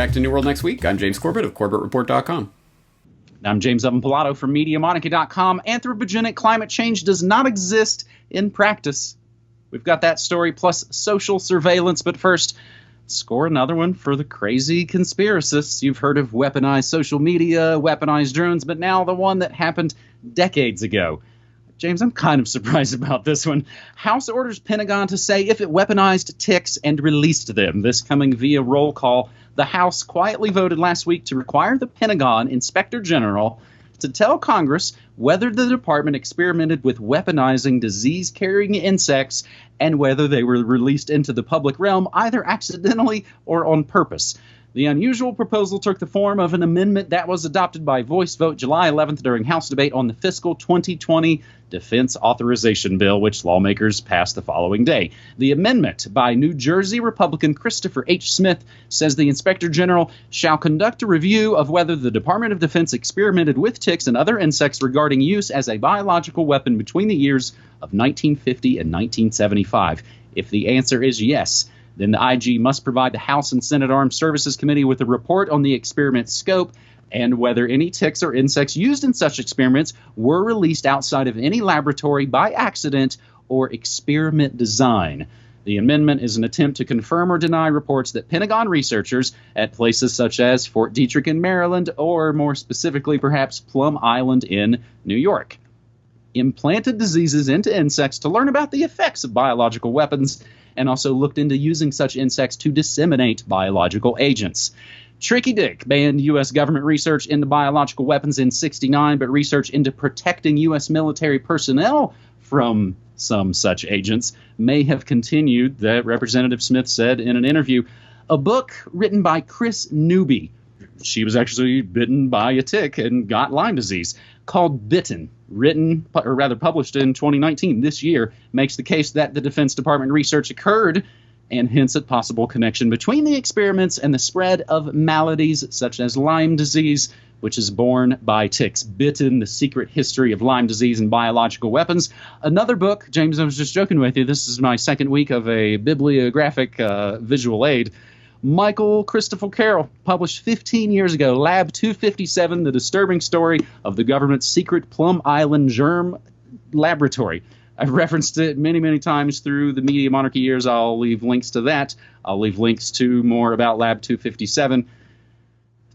back to New World next week. I'm James Corbett of CorbettReport.com. I'm James Evan Pilato from MediaMonarchy.com. Anthropogenic climate change does not exist in practice. We've got that story plus social surveillance, but first, score another one for the crazy conspiracists. You've heard of weaponized social media, weaponized drones, but now the one that happened decades ago. James, I'm kind of surprised about this one. House orders Pentagon to say if it weaponized ticks and released them. This coming via roll call. The House quietly voted last week to require the Pentagon Inspector General to tell Congress whether the department experimented with weaponizing disease-carrying insects and whether they were released into the public realm either accidentally or on purpose. The unusual proposal took the form of an amendment that was adopted by voice vote July 11th during House debate on the fiscal 2020 Defense Authorization Bill, which lawmakers passed the following day. The amendment by New Jersey Republican Christopher H. Smith says the Inspector General shall conduct a review of whether the Department of Defense experimented with ticks and other insects regarding use as a biological weapon between the years of 1950 and 1975. If the answer is yes, then the IG must provide the House and Senate Armed Services Committee with a report on the experiment's scope and whether any ticks or insects used in such experiments were released outside of any laboratory by accident or experiment design. The amendment is an attempt to confirm or deny reports that Pentagon researchers at places such as Fort Detrick in Maryland, or more specifically perhaps Plum Island in New York, implanted diseases into insects to learn about the effects of biological weapons and also looked into using such insects to disseminate biological agents. Tricky Dick banned U.S. government research into biological weapons in '69, but research into protecting U.S. military personnel from some such agents may have continued, that Representative Smith said in an interview. A book written by Chris Newby, she was actually bitten by a tick and got Lyme disease, called Bitten, published in 2019, this year, makes the case that the Defense Department research occurred and hints at possible connection between the experiments and the spread of maladies such as Lyme disease, which is borne by ticks. Bitten, The Secret History of Lyme Disease and Biological Weapons. Another book, James, I was just joking with you, this is my second week of a bibliographic visual aid. Michael Christopher Carroll, published 15 years ago, Lab 257, The Disturbing Story of the Government's Secret Plum Island Germ Laboratory. I've referenced it many, many times through the Media Monarchy years. I'll leave links to that. I'll leave links to more about Lab 257.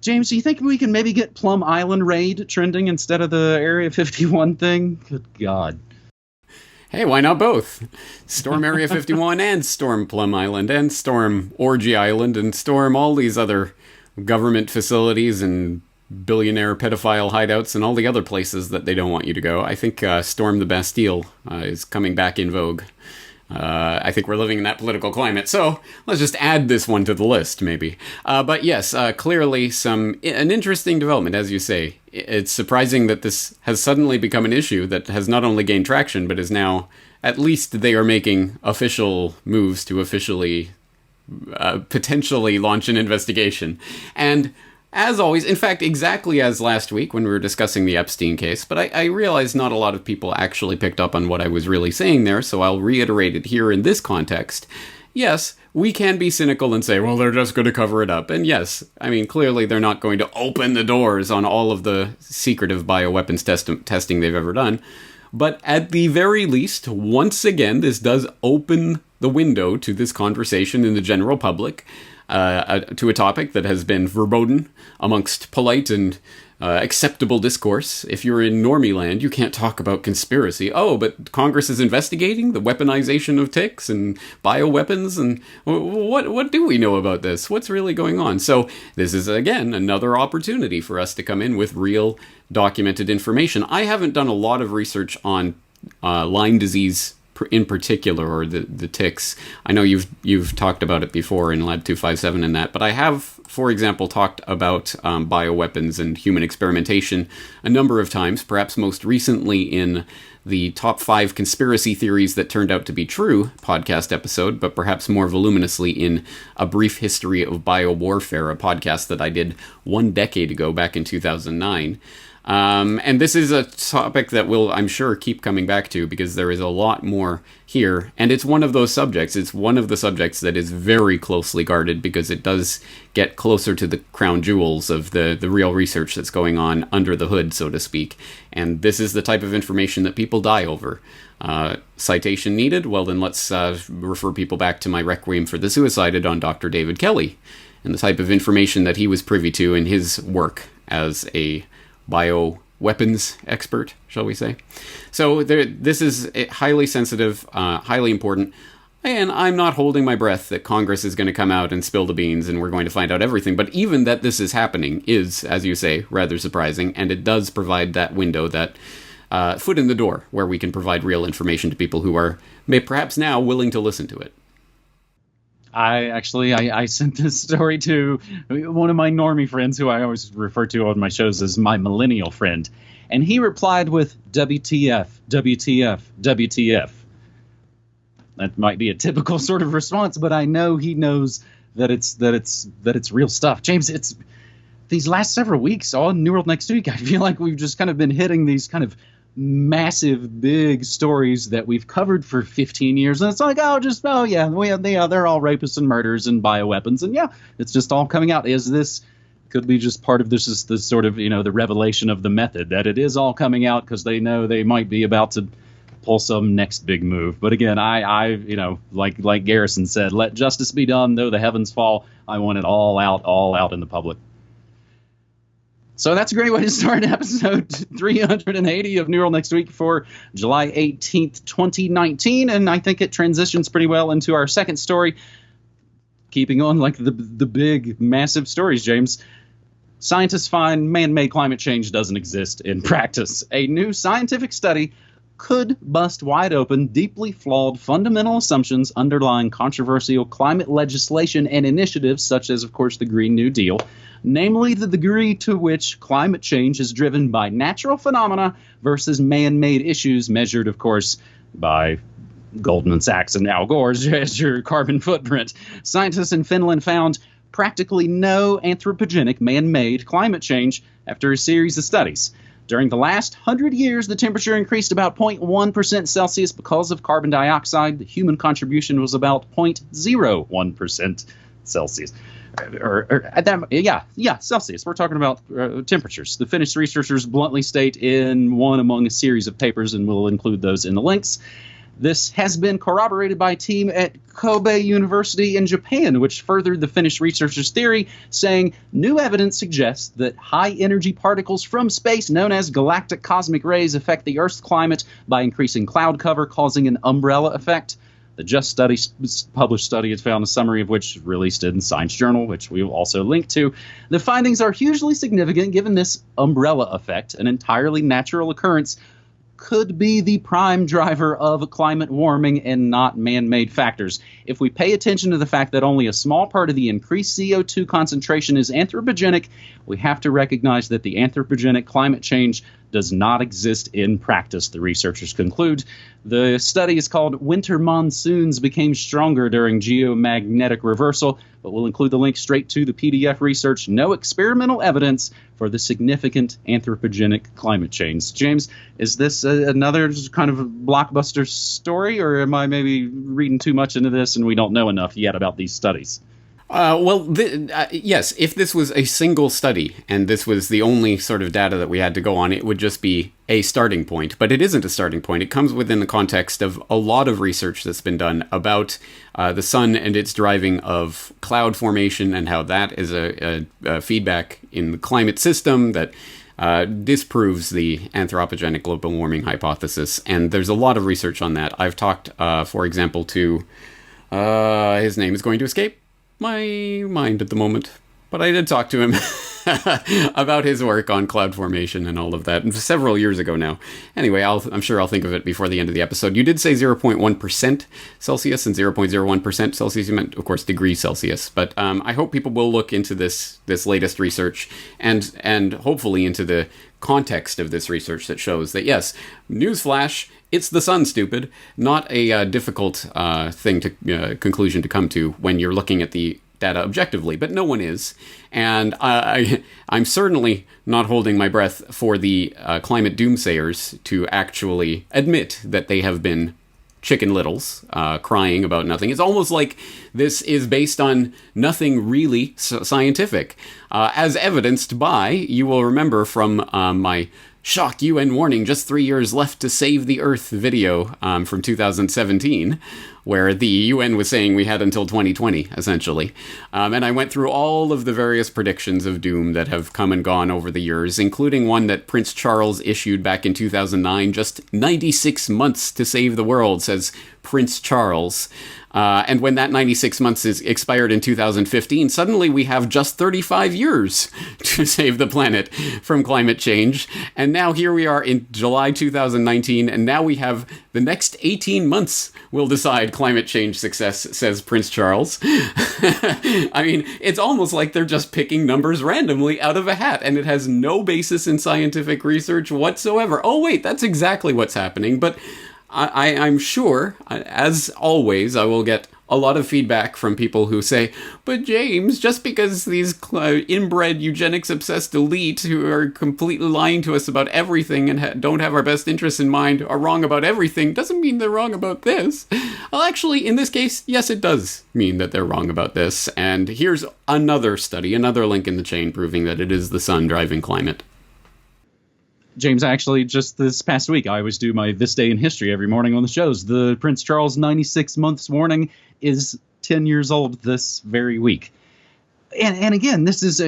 James, do you think we can maybe get Plum Island raid trending instead of the Area 51 thing? Good God. Hey, why not both? Storm Area 51 and storm Plum Island and storm Orgy Island and storm all these other government facilities and billionaire pedophile hideouts and all the other places that they don't want you to go. I think storm the Bastille is coming back in vogue. I think we're living in that political climate, so let's just add this one to the list, maybe. But yes, clearly an interesting development, as you say. It's surprising that this has suddenly become an issue that has not only gained traction, but is now, at least they are making official moves to officially potentially launch an investigation. And as always, in fact, exactly as last week when we were discussing the Epstein case, but I realize not a lot of people actually picked up on what I was really saying there, so I'll reiterate it here in this context. Yes, we can be cynical and say, well, they're just going to cover it up. And yes, I mean, clearly they're not going to open the doors on all of the secretive bioweapons testing they've ever done. But at the very least, once again, this does open the window to this conversation in the general public, to a topic that has been verboten amongst polite and acceptable discourse. If you're in normie land, you can't talk about conspiracy. Oh, but Congress is investigating the weaponization of ticks and bioweapons, and what do we know about this? What's really going on? So this is, again, another opportunity for us to come in with real documented information. I haven't done a lot of research on Lyme disease in particular, or the ticks. I know you've talked about it before in Lab 257 and that, but I have, for example, talked about bioweapons and human experimentation a number of times, perhaps most recently in the top 5 conspiracy theories that turned out to be true podcast episode, but perhaps more voluminously in A Brief History of Biowarfare, a podcast that I did 1 decade ago, back in 2009. And this is a topic that we'll, I'm sure, keep coming back to because there is a lot more here. And it's one of those subjects. It's one of the subjects that is very closely guarded because it does get closer to the crown jewels of the real research that's going on under the hood, so to speak. And this is the type of information that people die over. Citation needed? Well, then let's refer people back to my Requiem for the Suicided on Dr. David Kelly and the type of information that he was privy to in his work as a bioweapons expert, shall we say. So this is highly sensitive, highly important, and I'm not holding my breath that Congress is going to come out and spill the beans and we're going to find out everything, but even that this is happening is, as you say, rather surprising, and it does provide that window, that foot in the door, where we can provide real information to people who are perhaps now willing to listen to it. I sent this story to one of my normie friends who I always refer to on my shows as my millennial friend. And he replied with WTF, WTF, WTF. That might be a typical sort of response, but I know he knows that it's real stuff. James, it's these last several weeks, all New World Next Week, I feel like we've just kind of been hitting these kind of massive, big stories that we've covered for 15 years. And it's like, they're all rapists and murderers and bioweapons. And yeah, it's just all coming out. This could be just part of this is the sort of, the revelation of the method, that it is all coming out because they know they might be about to pull some next big move. But again, I like Garrison said, let justice be done, though the heavens fall. I want it all out in the public. So that's a great way to start episode 380 of New World Next Week for July 18th, 2019. And I think it transitions pretty well into our second story. Keeping on like the big, massive stories, James. Scientists find man-made climate change doesn't exist in practice. A new scientific study could bust wide open deeply flawed fundamental assumptions underlying controversial climate legislation and initiatives such as, of course, the Green New Deal, namely the degree to which climate change is driven by natural phenomena versus man-made issues measured, of course, by Goldman Sachs and Al Gore's as your carbon footprint. Scientists in Finland found practically no anthropogenic man-made climate change after a series of studies. During the last 100 years, the temperature increased about 0.1% Celsius because of carbon dioxide. The human contribution was about 0.01% Celsius. Celsius. We're talking about temperatures. The Finnish researchers bluntly state in one among a series of papers, and we'll include those in the links. This has been corroborated by a team at Kobe University in Japan, which furthered the Finnish researchers' theory, saying new evidence suggests that high-energy particles from space, known as galactic cosmic rays, affect the Earth's climate by increasing cloud cover, causing an umbrella effect. The just published study has found a summary of which is released in Science Journal, which we will also link to. The findings are hugely significant given this umbrella effect, an entirely natural occurrence, could be the prime driver of climate warming and not man-made factors. If we pay attention to the fact that only a small part of the increased CO2 concentration is anthropogenic, we have to recognize that the anthropogenic climate change does not exist in practice, the researchers conclude. The study is called Winter Monsoons Became Stronger During Geomagnetic Reversal, but we'll include the link straight to the PDF research. No experimental evidence for the significant anthropogenic climate change. James, is this another kind of blockbuster story, or am I maybe reading too much into this and we don't know enough yet about these studies? Yes, if this was a single study and this was the only sort of data that we had to go on, it would just be a starting point. But it isn't a starting point. It comes within the context of a lot of research that's been done about the sun and its driving of cloud formation and how that is a feedback in the climate system that disproves the anthropogenic global warming hypothesis. And there's a lot of research on that. I've talked, for example, to his name is going to escape my mind at the moment, but I did talk to him about his work on cloud formation and all of that several years ago now. Anyway, I'm sure I'll think of it before the end of the episode. You did say 0.1% Celsius and 0.01% Celsius. You meant, of course, degrees Celsius. But I hope people will look into this latest research and hopefully into the context of this research that shows that, yes, newsflash, it's the sun, stupid. Not a difficult conclusion to come to when you're looking at the data objectively, but no one is. And I'm certainly not holding my breath for the climate doomsayers to actually admit that they have been Chicken Littles, crying about nothing. It's almost like this is based on nothing really scientific, as evidenced by, you will remember from my shock UN warning, just 3 years left to save the Earth video from 2017, where the UN was saying we had until 2020, essentially. And I went through all of the various predictions of doom that have come and gone over the years, including one that Prince Charles issued back in 2009, just 96 months to save the world, says Prince Charles. And when that 96 months is expired in 2015, suddenly we have just 35 years to save the planet from climate change. And now here we are in July 2019, and now we have the next 18 months will decide climate change success, says Prince Charles. I mean, it's almost like they're just picking numbers randomly out of a hat, and it has no basis in scientific research whatsoever. Oh, wait, that's exactly what's happening, but I'm sure, as always, I will get a lot of feedback from people who say, but James, just because these inbred eugenics-obsessed elite who are completely lying to us about everything and don't have our best interests in mind are wrong about everything, doesn't mean they're wrong about this. Well, actually, in this case, yes, it does mean that they're wrong about this. And here's another study, another link in the chain proving that it is the sun driving climate. James, actually, just this past week, I always do my This Day in History every morning on the shows. The Prince Charles 96 months warning is 10 years old this very week. And again, this is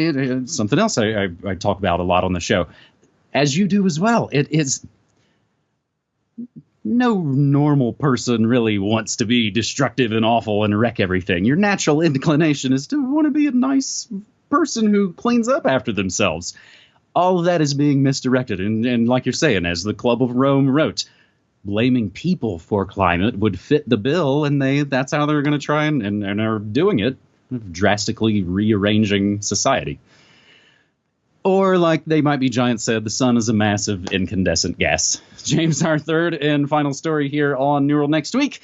something else I talk about a lot on the show, as you do as well. It is no normal person really wants to be destructive and awful and wreck everything. Your natural inclination is to want to be a nice person who cleans up after themselves. All of that is being misdirected. And like you're saying, as the Club of Rome wrote, blaming people for climate would fit the bill, and that's how they're going to try and are doing it, drastically rearranging society. Or, like They Might Be Giants said, the sun is a massive incandescent gas. James, our third and final story here on Neural next week.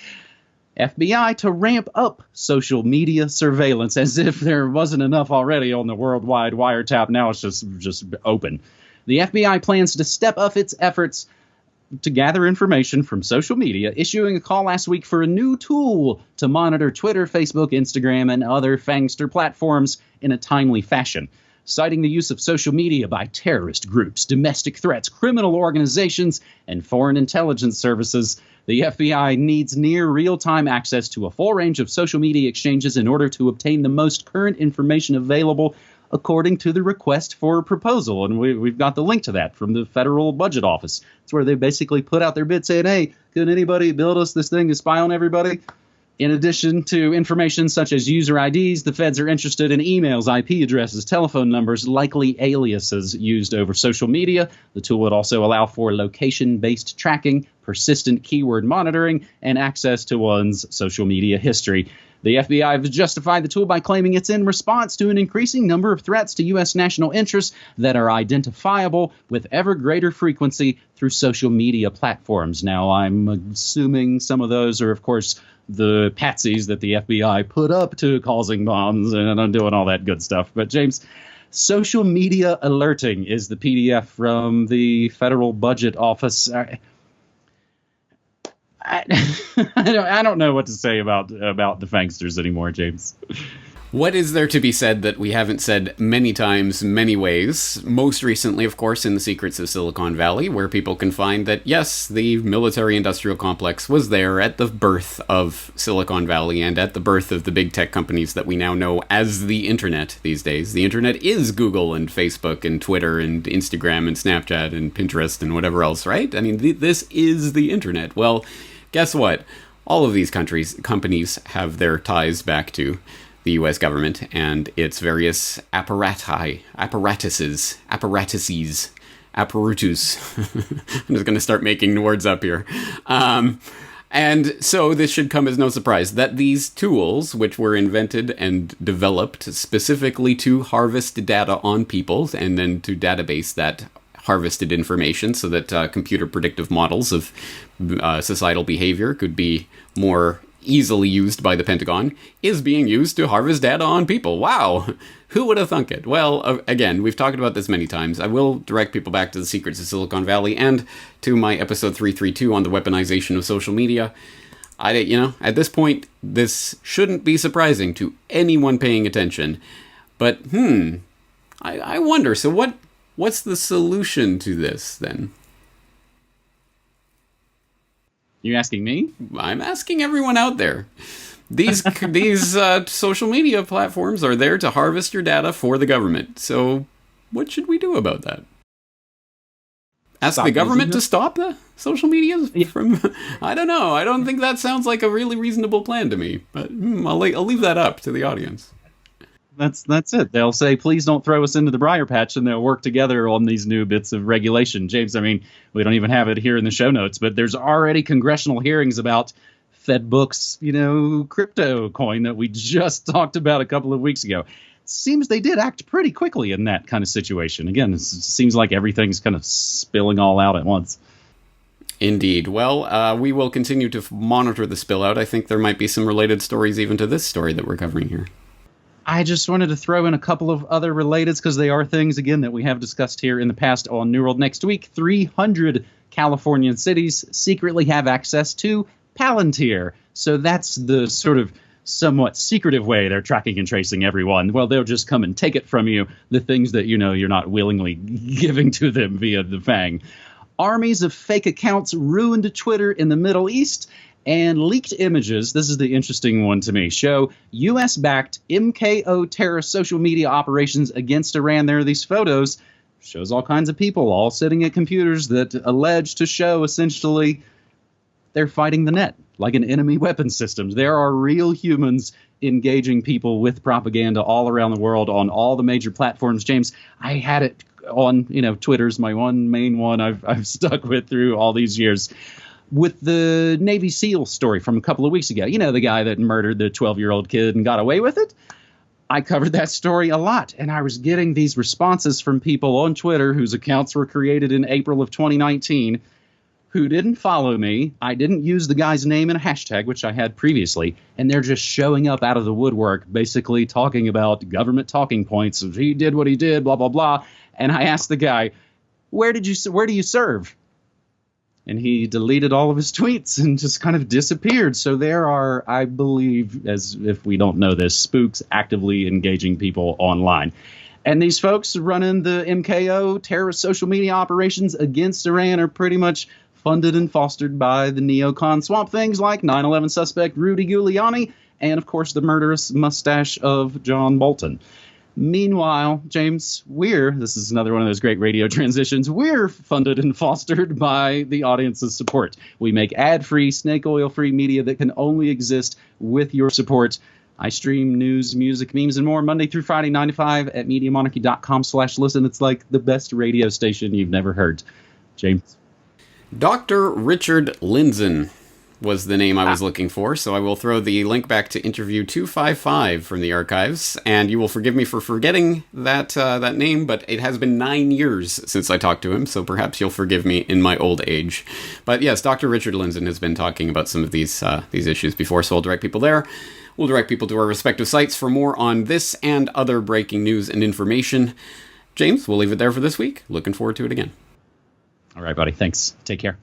FBI to ramp up social media surveillance, as if there wasn't enough already on the worldwide wiretap. Now it's just open. The FBI plans to step up its efforts to gather information from social media, issuing a call last week for a new tool to monitor Twitter, Facebook, Instagram, and other fangster platforms in a timely fashion. Citing the use of social media by terrorist groups, domestic threats, criminal organizations, and foreign intelligence services, the FBI needs near real-time access to a full range of social media exchanges in order to obtain the most current information available, according to the request for proposal. And we've got the link to that from the Federal Budget Office. It's where they basically put out their bid saying, hey, can anybody build us this thing to spy on everybody? In addition to information such as user IDs, the feds are interested in emails, IP addresses, telephone numbers, likely aliases used over social media. The tool would also allow for location-based tracking, persistent keyword monitoring, and access to one's social media history. The FBI has justified the tool by claiming it's in response to an increasing number of threats to U.S. national interests that are identifiable with ever greater frequency through social media platforms. Now, I'm assuming some of those are, of course, the patsies that the FBI put up to causing bombs and doing all that good stuff. But, James, social media alerting is the PDF from the Federal Budget Office. I don't know what to say about the fangsters anymore, James. What is there to be said that we haven't said many times, many ways? Most recently, of course, in the secrets of Silicon Valley, where people can find that, yes, the military-industrial complex was there at the birth of Silicon Valley and at the birth of the big tech companies that we now know as the Internet these days. The Internet is Google and Facebook and Twitter and Instagram and Snapchat and Pinterest and whatever else, right? I mean, this is the Internet. Well, guess what? All of these companies have their ties back to the U.S. government and its various apparatuses. I'm just going to start making words up here. And so this should come as no surprise that these tools, which were invented and developed specifically to harvest data on people and then to database that harvested information so that computer predictive models of societal behavior could be more easily used by the Pentagon, is being used to harvest data on people. Wow! Who would have thunk it? Well, again, we've talked about this many times. I will direct people back to the Secrets of Silicon Valley and to my episode 332 on the weaponization of social media. At this point, this shouldn't be surprising to anyone paying attention. But, I wonder, so what's the solution to this, then? You asking me? I'm asking everyone out there. These social media platforms are there to harvest your data for the government. So what should we do about that? Ask the government to stop the social media from... I don't know. I don't think that sounds like a really reasonable plan to me. But I'll leave that up to the audience. That's it. They'll say, please don't throw us into the briar patch, and they'll work together on these new bits of regulation. James, I mean, we don't even have it here in the show notes, but there's already congressional hearings about FedBook's, crypto coin that we just talked about a couple of weeks ago. Seems they did act pretty quickly in that kind of situation. Again, it seems like everything's kind of spilling all out at once. Indeed. Well, we will continue to monitor the spill out. I think there might be some related stories even to this story that we're covering here. I just wanted to throw in a couple of other relateds because they are things, again, that we have discussed here in the past on New World. Next week, 300 Californian cities secretly have access to Palantir. So that's the sort of somewhat secretive way they're tracking and tracing everyone. Well, they'll just come and take it from you, the things that you're not willingly giving to them via the FANG. Armies of fake accounts ruined Twitter in the Middle East. And leaked images, this is the interesting one to me, show U.S.-backed MKO terrorist social media operations against Iran. There are these photos, shows all kinds of people all sitting at computers that allege to show essentially they're fighting the net, like an enemy weapons systems. There are real humans engaging people with propaganda all around the world on all the major platforms. James, I had it on, Twitter's my one main one I've stuck with through all these years. With the Navy SEAL story from a couple of weeks ago, the guy that murdered the 12-year-old kid and got away with it. I covered that story a lot, and I was getting these responses from people on Twitter whose accounts were created in April of 2019 who didn't follow me. I didn't use the guy's name in a hashtag, which I had previously, and they're just showing up out of the woodwork, basically talking about government talking points. He did what he did, blah, blah, blah. And I asked the guy, where do you serve? And he deleted all of his tweets and just kind of disappeared. So there are, I believe, as if we don't know this, spooks actively engaging people online. And these folks running the MKO terrorist social media operations against Iran are pretty much funded and fostered by the neocon swamp things like 9/11 suspect Rudy Giuliani and, of course, the murderous mustache of John Bolton. Meanwhile, James, this is another one of those great radio transitions, we're funded and fostered by the audience's support. We make ad-free, snake oil-free media that can only exist with your support. I stream news, music, memes, and more Monday through Friday, 9 to 5 at MediaMonarchy.com/listen. It's like the best radio station you've never heard. James? Dr. Richard Lindzen was the name I was looking for, so I will throw the link back to interview 255 from the archives, and you will forgive me for forgetting that name, but it has been 9 years since I talked to him, so perhaps you'll forgive me in my old age. But yes, Dr. Richard Lindzen has been talking about some of these issues before, so I'll direct people there. We'll direct people to our respective sites for more on this and other breaking news and information. James, we'll leave it there for this week. Looking forward to it again. All right, buddy. Thanks. Take care.